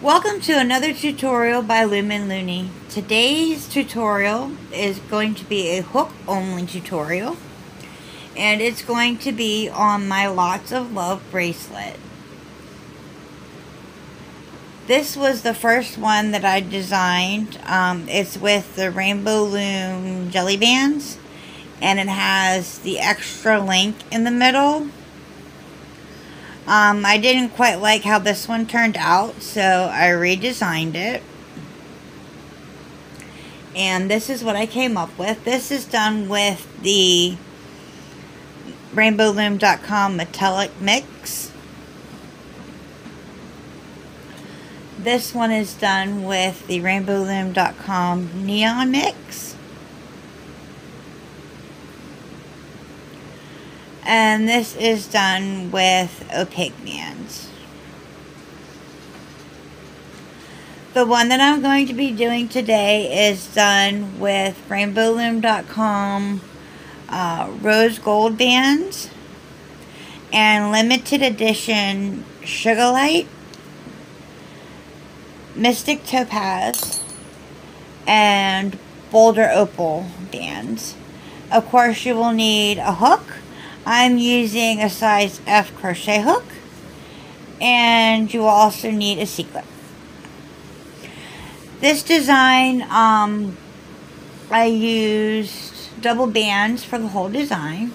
Welcome to another tutorial by Lumen Looney. Today's tutorial is going to be a hook only tutorial, and it's going to be on my Lots of Love bracelet. This was the first one that I designed. It's with the Rainbow Loom jelly bands, and it has the extra link in the middle. I didn't quite like how this one turned out, so I redesigned it. And this is what I came up with. This is done with the RainbowLoom.com metallic mix. This one is done with the RainbowLoom.com neon mix. And this is done with opaque bands. The one that I'm going to be doing today is done with RainbowLoom.com rose gold bands and limited edition Sugar Light, Mystic Topaz, and Boulder Opal bands. Of course, you will need a hook. I'm using a size F crochet hook, and you will also need a C-clip. This design, I used double bands for the whole design.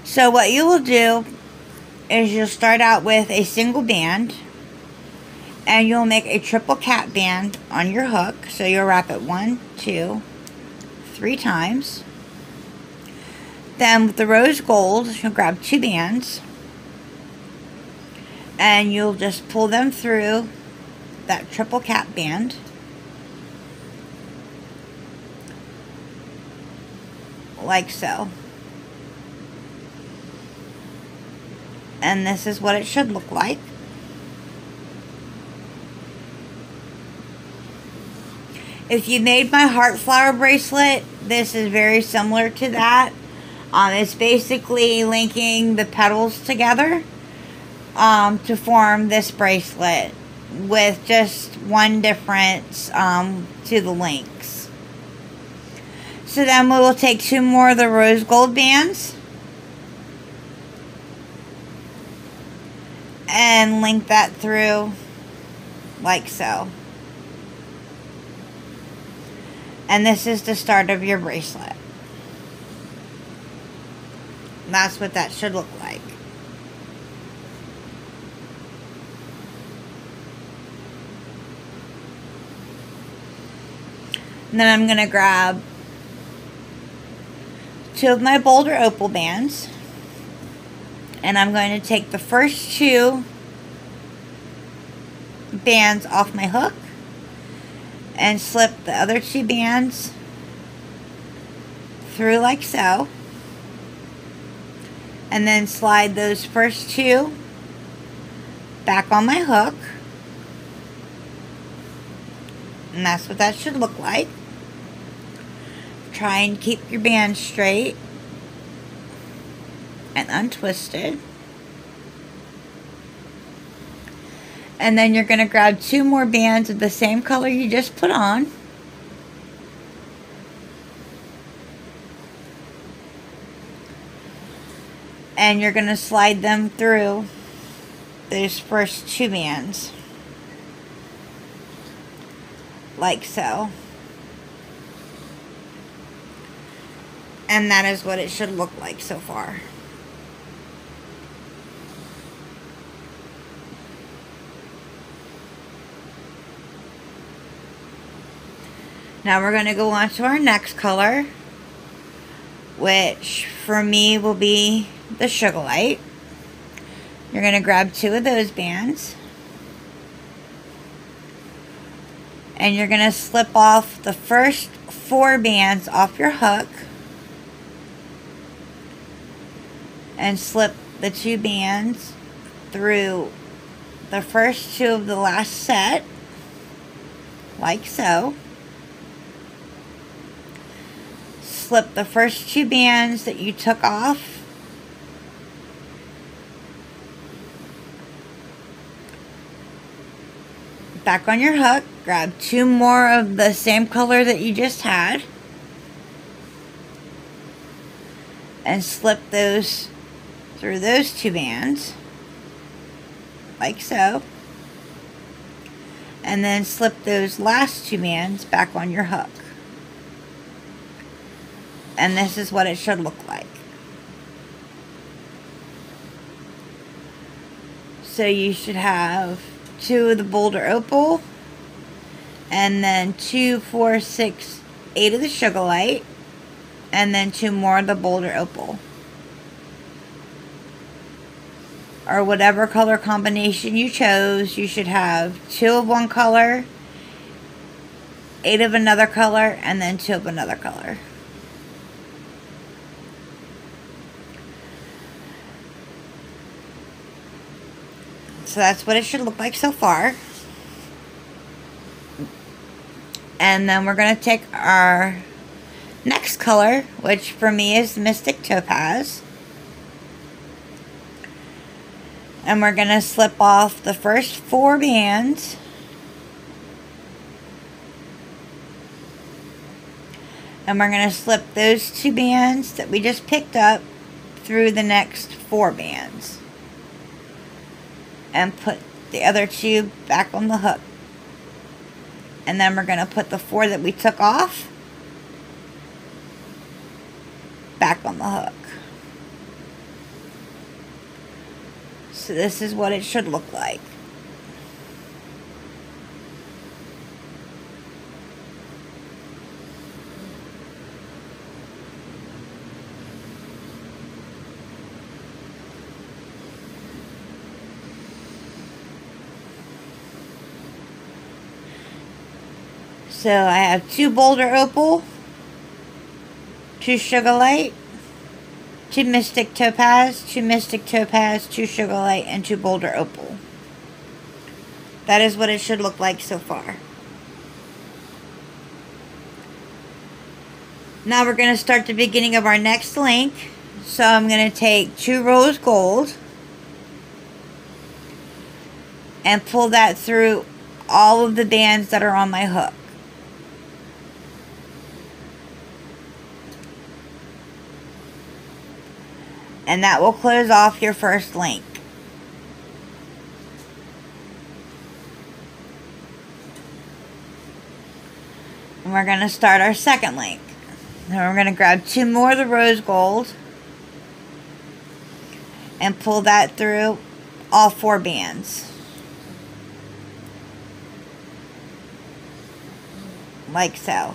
So what you will do is you'll start out with a single band, and you'll make a triple cap band on your hook. So you'll wrap it 1, 2, 3 times. Then with the rose gold, you'll grab 2 bands, and you'll just pull them through that triple cap band, like so. And this is what it should look like. If you made my heart flower bracelet, this is very similar to that. It's basically linking the petals together to form this bracelet, with just one difference to the links. So then we will take 2 more of the rose gold bands and link that through like so. And this is the start of your bracelet. That's what that should look like. And then I'm going to grab 2 of my Boulder Opal bands, and I'm going to take the first 2 bands off my hook and slip the other 2 bands through like so. And then slide those first 2 back on my hook. And that's what that should look like. Try and keep your band straight and untwisted. And then you're going to grab 2 more bands of the same color you just put on. And you're going to slide them through those first 2 bands, like so. And that is what it should look like so far. Now we're going to go on to our next color, which for me will be the Sugar Light. You're going to grab 2 of those bands, and you're going to slip off the first 4 bands off your hook and slip the 2 bands through the first 2 of the last set, like so. Slip the first 2 bands that you took off back on your hook, grab 2 more of the same color that you just had, and slip those through those 2 bands, like so, and then slip those last 2 bands back on your hook. And this is what it should look like. So you should have 2 of the Boulder Opal, and then 2, 4, 6, 8 of the Sugar Light, and then 2 more of the Boulder Opal. Or whatever color combination you chose, you should have 2 of one color, 8 of another color, and then 2 of another color. So that's what it should look like so far. And then we're going to take our next color, which for me is Mystic Topaz. And we're going to slip off the first 4 bands. And we're going to slip those 2 bands that we just picked up through the next 4 bands. And put the other 2 back on the hook. And then we're going to put the 4 that we took off back on the hook. So this is what it should look like. So I have 2 Boulder Opal, 2 Sugar Light, 2 Mystic Topaz, 2 Mystic Topaz, 2 Sugar Light, and 2 Boulder Opal. That is what it should look like so far. Now we're going to start the beginning of our next link. So I'm going to take 2 rose gold and pull that through all of the bands that are on my hook. And that will close off your first link. And we're going to start our second link. Then we're going to grab 2 more of the rose gold and pull that through all 4 bands. Like so.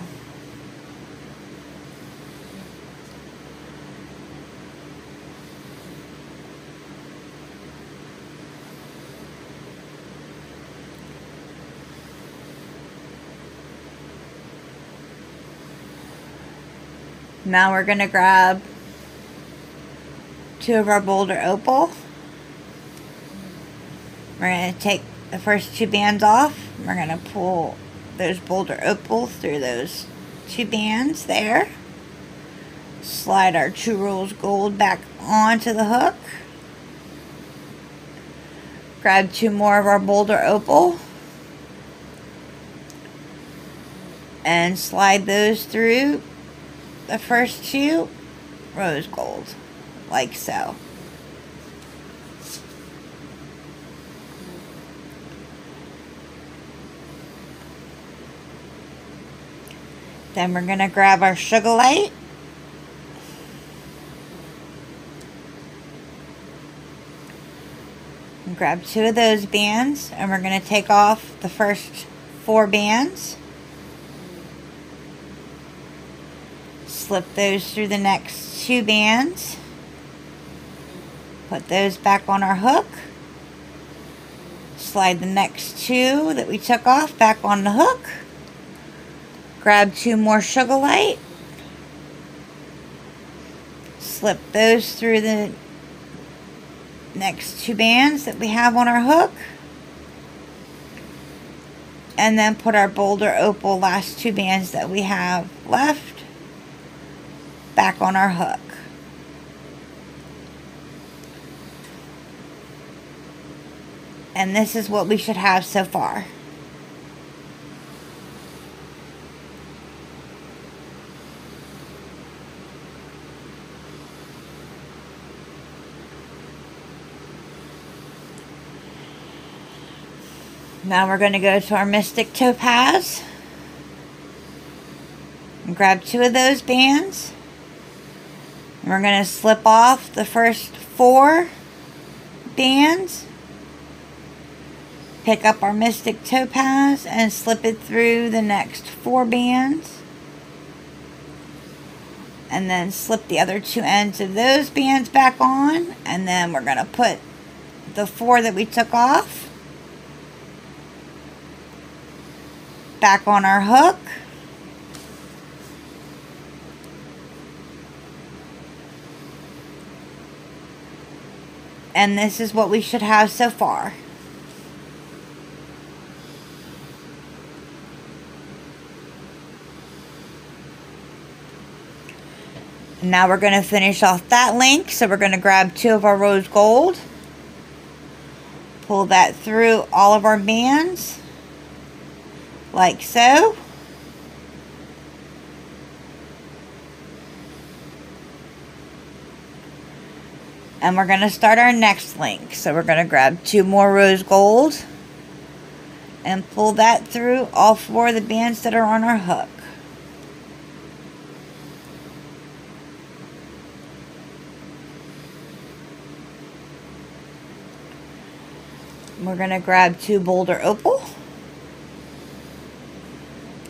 Now we're going to grab 2 of our Boulder Opal. We're going to take the first 2 bands off. We're going to pull those Boulder Opal through those 2 bands there. Slide our 2 rose gold back onto the hook. Grab 2 more of our Boulder Opal. And slide those through the first 2 rose gold, like so. Then we're going to grab our Sugar Light. And grab 2 of those bands, and we're going to take off the first 4 bands. Slip those through the next 2 bands. Put those back on our hook. Slide the next 2 that we took off back on the hook. Grab 2 more Sugar Light. Slip those through the next 2 bands that we have on our hook. And then put our Boulder Opal last 2 bands that we have left back on our hook. And this is what we should have so far. Now we're going to go to our Mystic Topaz and grab 2 of those bands. And we're going to slip off the first 4 bands. Pick up our Mystic Topaz and slip it through the next 4 bands. And then slip the other 2 ends of those bands back on. And then we're going to put the 4 that we took off back on our hook. And this is what we should have so far. And now we're going to finish off that link. So we're going to grab 2 of our rose gold. Pull that through all of our bands. Like so. And we're going to start our next link. So we're going to grab 2 more rose gold and pull that through all 4 of the bands that are on our hook. We're going to grab 2 boulder opal.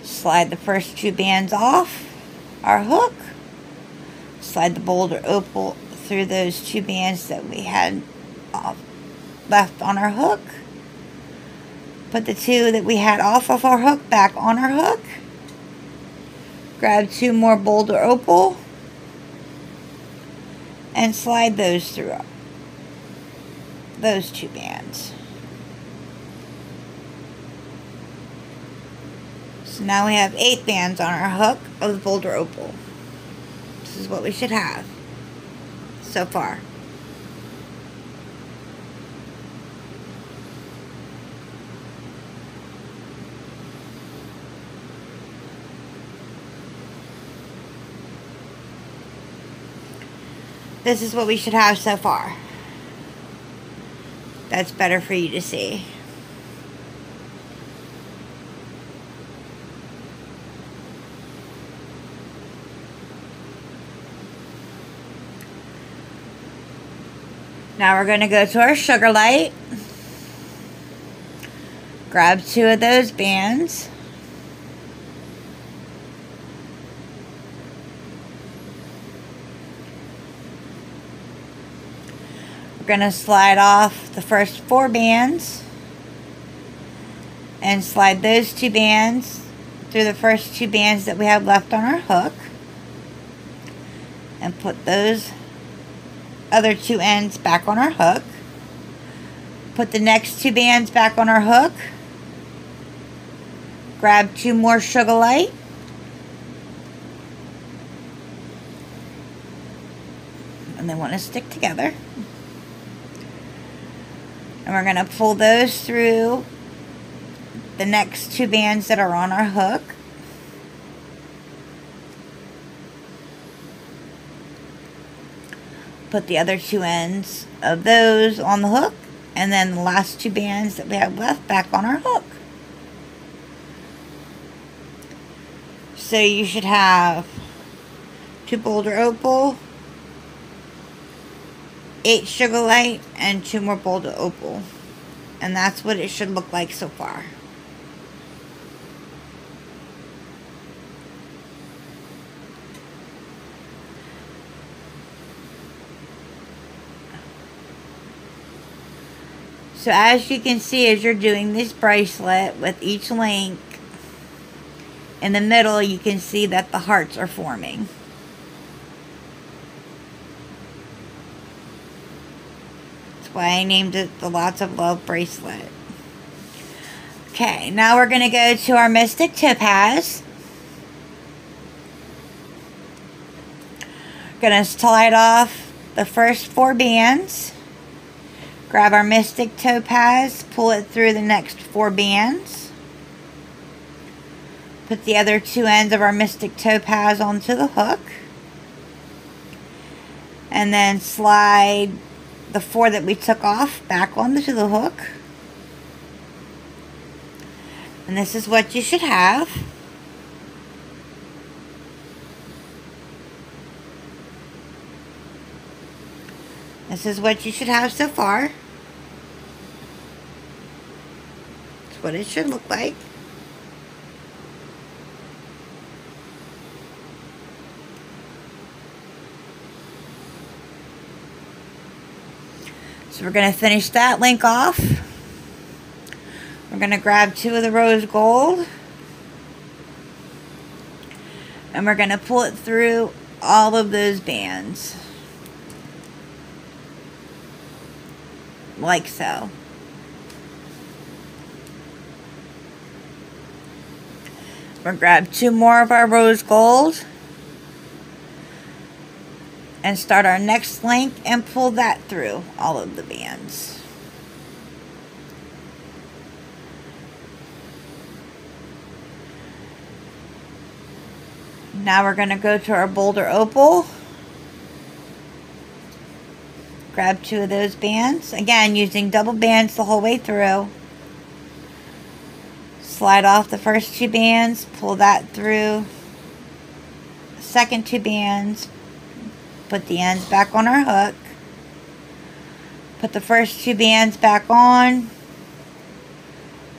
Slide the first 2 bands off our hook. Slide the boulder opal through those 2 bands that we had left on our hook. Put the 2 that we had off of our hook back on our hook. Grab 2 more boulder opal and slide those through those 2 bands. So now we have 8 bands on our hook of the boulder opal. This is what we should have so far. This is what we should have so far. That's better for you to see. Now we're going to go to our sugar light. Grab 2 of those bands. We're going to slide off the first 4 bands and slide those 2 bands through the first 2 bands that we have left on our hook and put those other 2 ends back on our hook. Put the next 2 bands back on our hook. Grab 2 more sugar light. And they want to stick together. And we're going to pull those through the next 2 bands that are on our hook. Put the other 2 ends of those on the hook, and then the last 2 bands that we have left back on our hook. So you should have 2 boulder opal, 8 sugar light, and 2 more boulder opal. And that's what it should look like so far. So as you can see, as you're doing this bracelet with each link, in the middle you can see that the hearts are forming. That's why I named it the Lots of Love bracelet. Okay, now we're going to go to our Mystic Topaz. Going to slide off the first 4 bands. Grab our Mystic Topaz, pull it through the next 4 bands. Put the other 2 ends of our Mystic Topaz onto the hook. And then slide the 4 that we took off back onto the hook. And this is what you should have. This is what you should have so far. That's what it should look like. So we're going to finish that link off. We're going to grab 2 of the rose gold. And we're going to pull it through all of those bands. Like so. We'll grab 2 more of our rose gold. And start our next link and pull that through all of the bands. Now we're going to go to our boulder opal. Grab 2 of those bands. Again, using double bands the whole way through. Slide off the first 2 bands, pull that through. Second 2 bands. Put the ends back on our hook. Put the first 2 bands back on.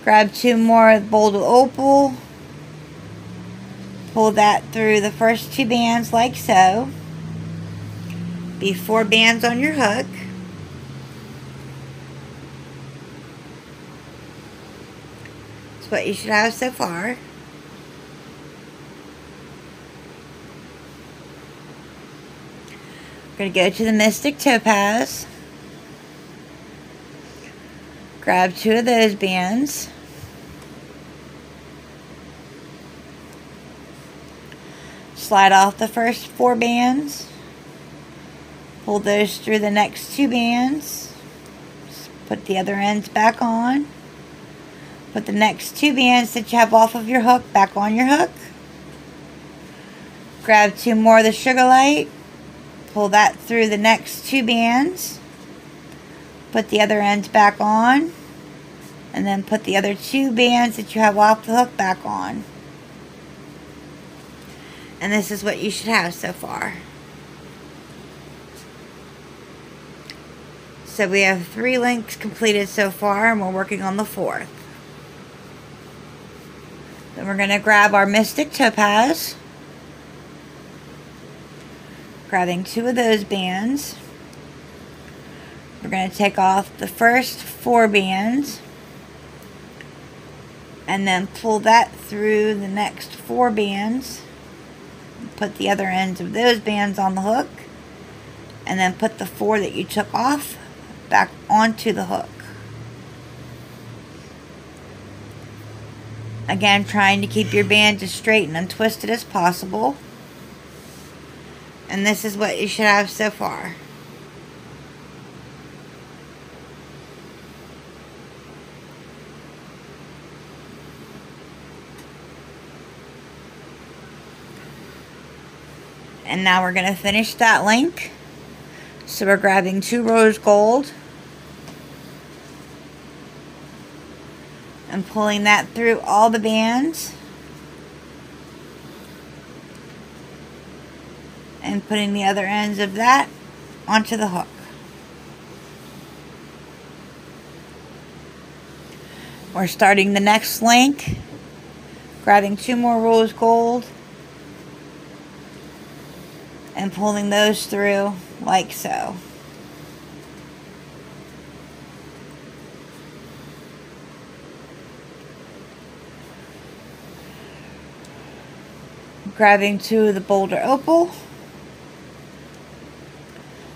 Grab 2 more boulder opal. Pull that through the first 2 bands like so. Be 4 bands on your hook. That's what you should have so far. We're going to go to the Mystic Topaz. Grab 2 of those bands. Slide off the first 4 bands. Pull those through the next 2 bands. Put the other ends back on. Put the next 2 bands that you have off of your hook back on your hook. Grab 2 more of the Sugar Light. Pull that through the next 2 bands. Put the other ends back on. And then put the other 2 bands that you have off the hook back on. And this is what you should have so far. So we have 3 links completed so far, and we're working on the 4th. Then we're going to grab our Mystic Topaz. Grabbing 2 of those bands. We're going to take off the first 4 bands. And then pull that through the next 4 bands. Put the other ends of those bands on the hook. And then put the 4 that you took off back onto the hook. Again, trying to keep your band as straight and untwisted as possible. And this is what you should have so far. And now we're going to finish that link. So we're grabbing 2 rose gold. And pulling that through all the bands. And putting the other ends of that onto the hook. We're starting the next link. Grabbing 2 more rose gold. And pulling those through like so. Grabbing 2 of the boulder opal.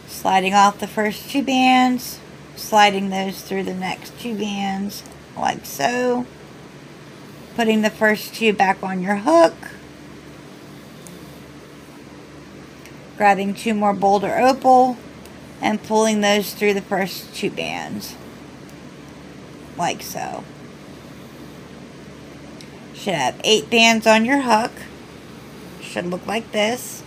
Sliding off the first 2 bands. Sliding those through the next 2 bands like so. Putting the first 2 back on your hook. Grabbing 2 more boulder opal and pulling those through the first 2 bands like so. Should have 8 bands on your hook. Should look like this.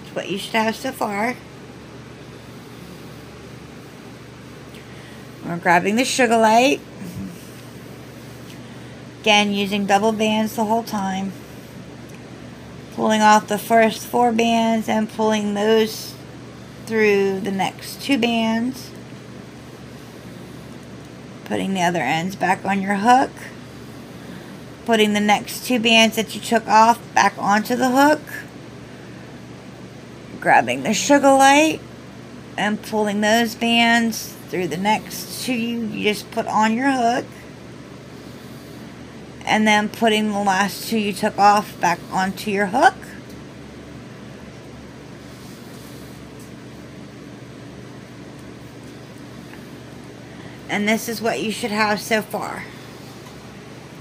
That's what you should have so far. We're grabbing the sugar light. Again, using double bands the whole time. Pulling off the first 4 bands and pulling those through the next 2 bands. Putting the other ends back on your hook. Putting the next 2 bands that you took off back onto the hook. Grabbing the sugar light and pulling those bands through the next 2 you just put on your hook. And then putting the last 2 you took off back onto your hook. And this is what you should have so far.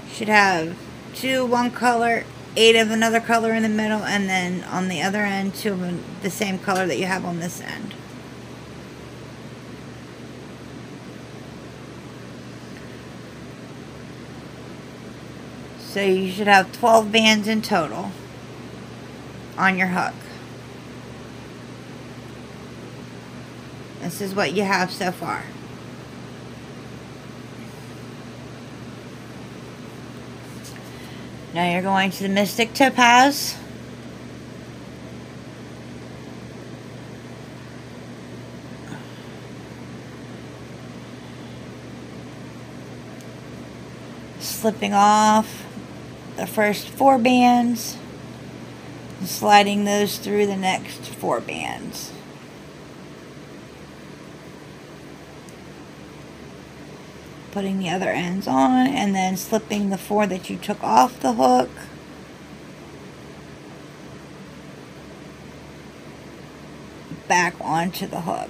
You should have 2 one color, 8 of another color in the middle, and then on the other end 2 of the same color that you have on this end. So you should have 12 bands in total on your hook. This is what you have so far. Now you're going to the Mystic Topaz. Slipping off the first 4 bands and sliding those through the next 4 bands. Putting the other ends on and then slipping the 4 that you took off the hook. Back onto the hook.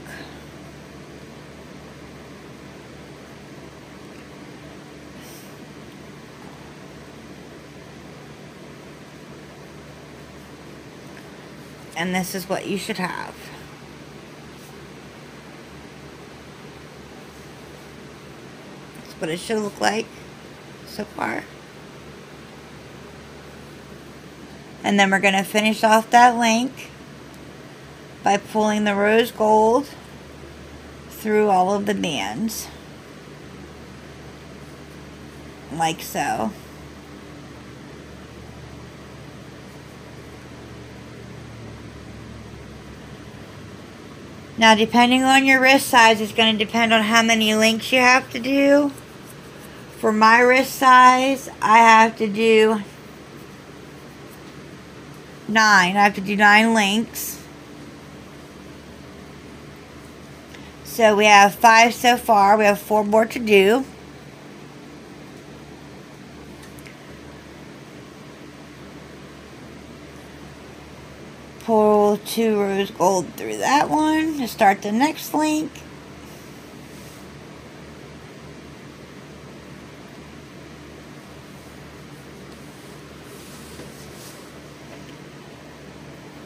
And this is what you should have. That's what it should look like so far. And then we're going to finish off that link by pulling the rose gold through all of the bands. Like so. Now, depending on your wrist size, it's going to depend on how many links you have to do. For my wrist size, I have to do 9. I have to do 9 links. So we have 5 so far. We have 4 more to do. Pull 2 rose gold through that one to start the next link.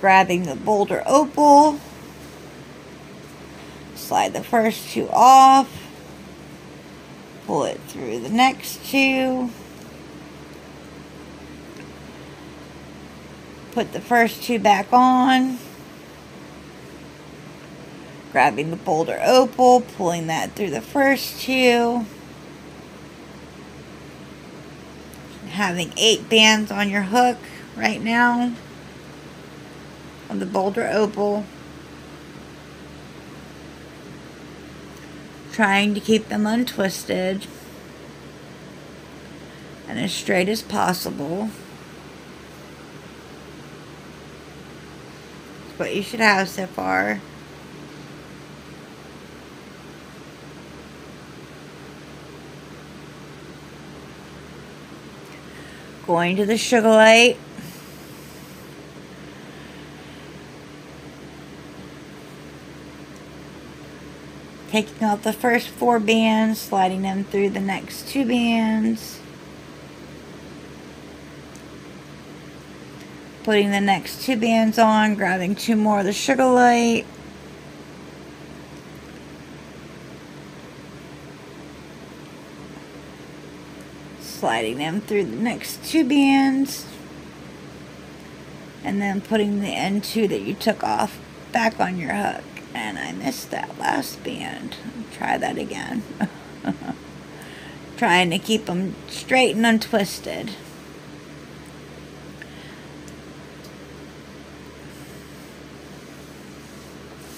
Grabbing the boulder opal. Slide the first 2 off. Pull it through the next 2. Put the first 2 back on. Grabbing the boulder opal, pulling that through the first 2. Having 8 bands on your hook right now of the boulder opal. Trying to keep them untwisted and as straight as possible. That's what you should have so far. Going to the sugar light. Taking out the first 4 bands, sliding them through the next 2 bands. Putting the next 2 bands on, grabbing 2 more of the sugar light. Sliding them through the next 2 bands. And then putting the end 2 that you took off back on your hook. And I missed that last band. Try that again. Trying to keep them straight and untwisted.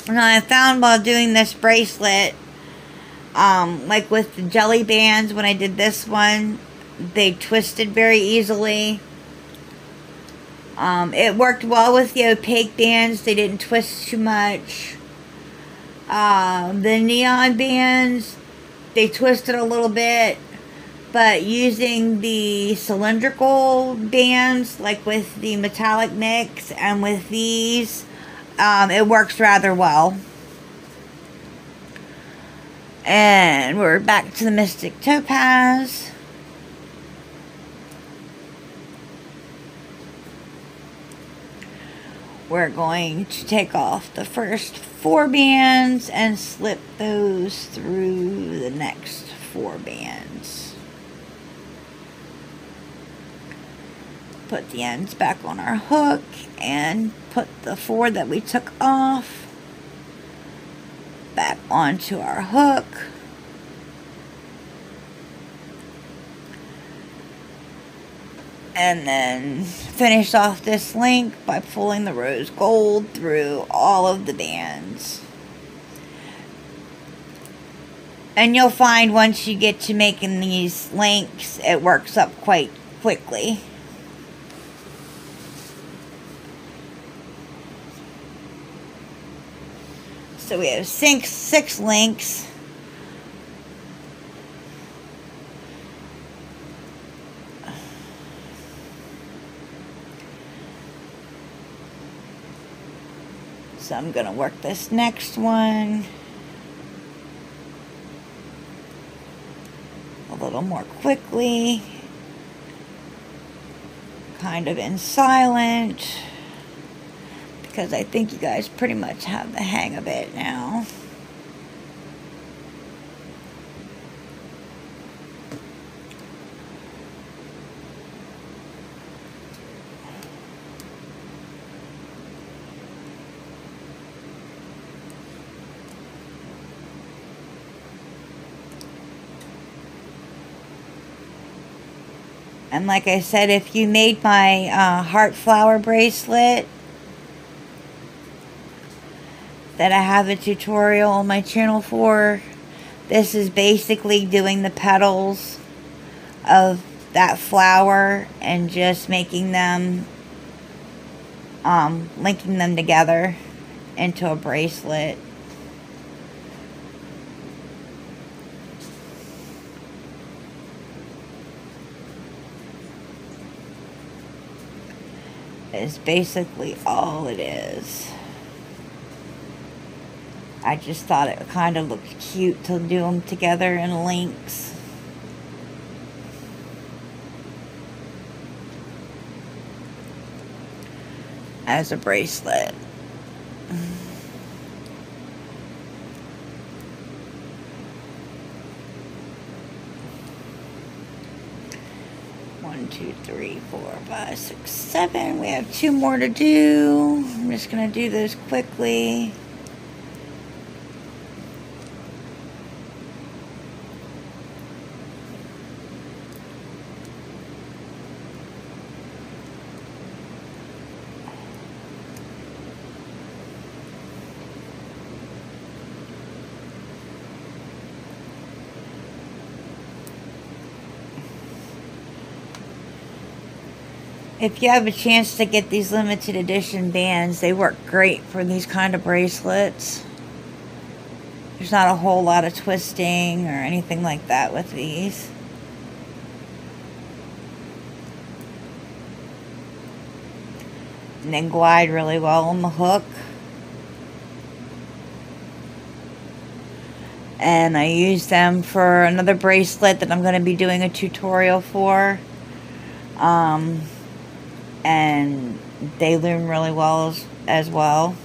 Now I found while doing this bracelet, like with the jelly bands, when I did this one, they twisted very easily. It worked well with the opaque bands. They didn't twist too much. The neon bands, they twisted a little bit, but using the cylindrical bands, like with the metallic mix and with these, it works rather well. And we're back to the Mystic Topaz. We're going to take off the first 4 bands and slip those through the next 4 bands. Put the ends back on our hook and put the 4 that we took off back onto our hook. And then finish off this link by pulling the rose gold through all of the bands. And you'll find once you get to making these links, it works up quite quickly. So we have 6 links. So I'm going to work this next one a little more quickly, kind of in silent, because I think you guys pretty much have the hang of it now. And like I said, if you made my heart flower bracelet that I have a tutorial on my channel for, this is basically doing the petals of that flower and just making them, linking them together into a bracelet. Is basically all it is. I just thought it kind of looked cute to do them together in links. As a bracelet. 1, 2, 3, 4, 5, 6, 7. We have 2 more to do. I'm just going to do those quickly. If you have a chance to get these limited edition bands, they work great for these kind of bracelets. There's not a whole lot of twisting or anything like that with these. And they glide really well on the hook. And I use them for another bracelet that I'm going to be doing a tutorial for. And they loom really well as well.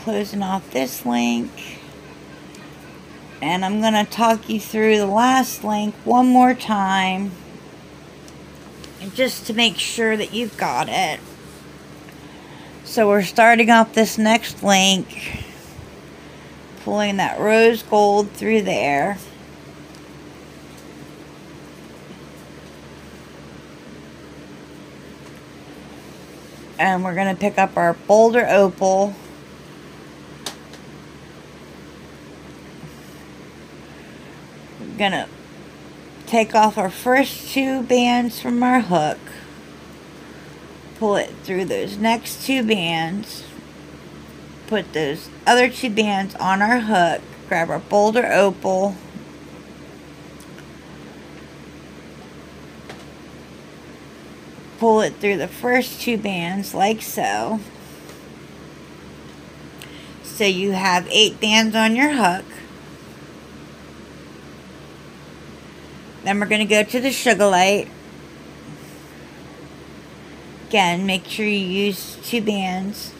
closing off this link. And I'm going to talk you through the last link one more time, just to make sure that you've got it. So we're starting off this next link, pulling that rose gold through there. And we're going to pick up our Boulder Opal. We're going to take off our first 2 bands from our hook. Pull it through those next 2 bands. Put those other 2 bands on our hook. Grab our Boulder Opal. Pull it through the first 2 bands like so. So you have 8 bands on your hook. Then we're going to go to the Sugar Light. Again, make sure you use 2 bands.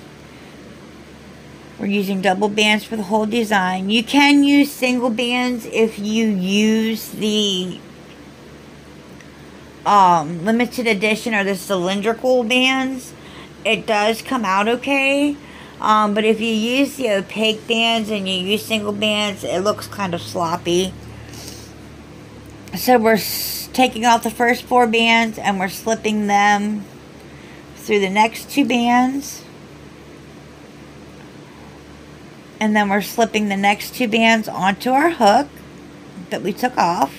We're using double bands for the whole design. You can use single bands if you use the limited edition or the cylindrical bands. It does come out okay. But if you use the opaque bands and you use single bands, it looks kind of sloppy. So we're taking off the first 4 bands and we're slipping them through the next 2 bands. And then we're slipping the next 2 bands onto our hook that we took off.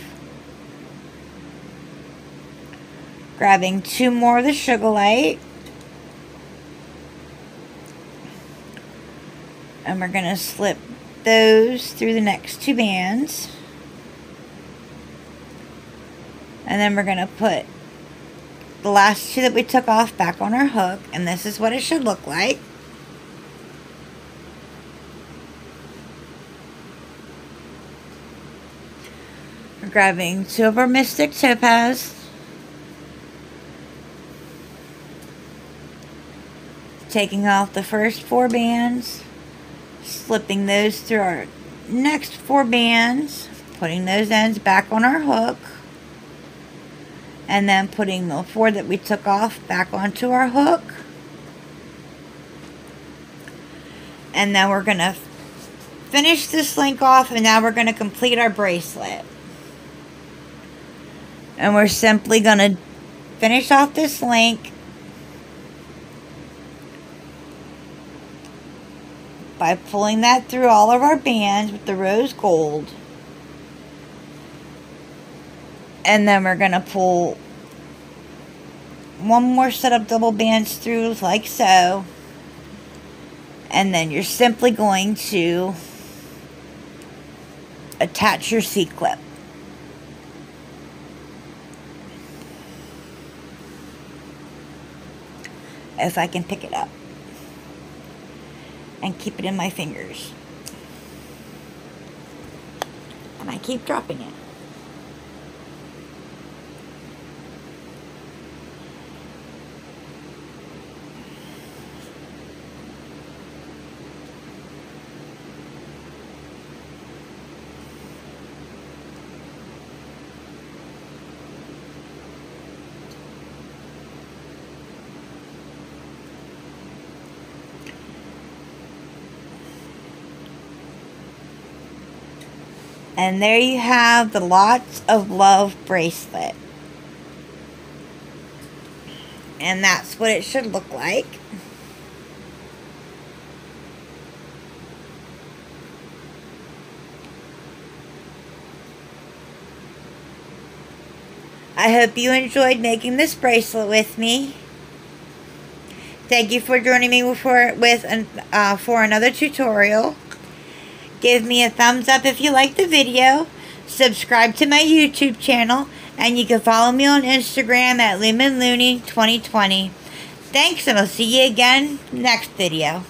Grabbing 2 more of the Sugar Light. And we're going to slip those through the next 2 bands. And then we're going to put the last 2 that we took off back on our hook. And this is what it should look like. We're grabbing 2 of our Mystic Topaz. Taking off the first 4 bands. Slipping those through our next 4 bands. Putting those ends back on our hook. And then putting the 4 that we took off back onto our hook. And then we're going to finish this link off, and now we're going to complete our bracelet. And we're simply going to finish off this link by pulling that through all of our bands with the rose gold. And then we're going to pull 1 more set of double bands through like so. And then you're simply going to attach your C-clip. If I can pick it up and keep it in my fingers. And I keep dropping it. And there you have the Lots of Love bracelet. And that's what it should look like. I hope you enjoyed making this bracelet with me. Thank you for joining me for another tutorial. Give me a thumbs up if you liked the video. Subscribe to my YouTube channel. And you can follow me on Instagram at LumenLooney2020. Thanks, and I'll see you again next video.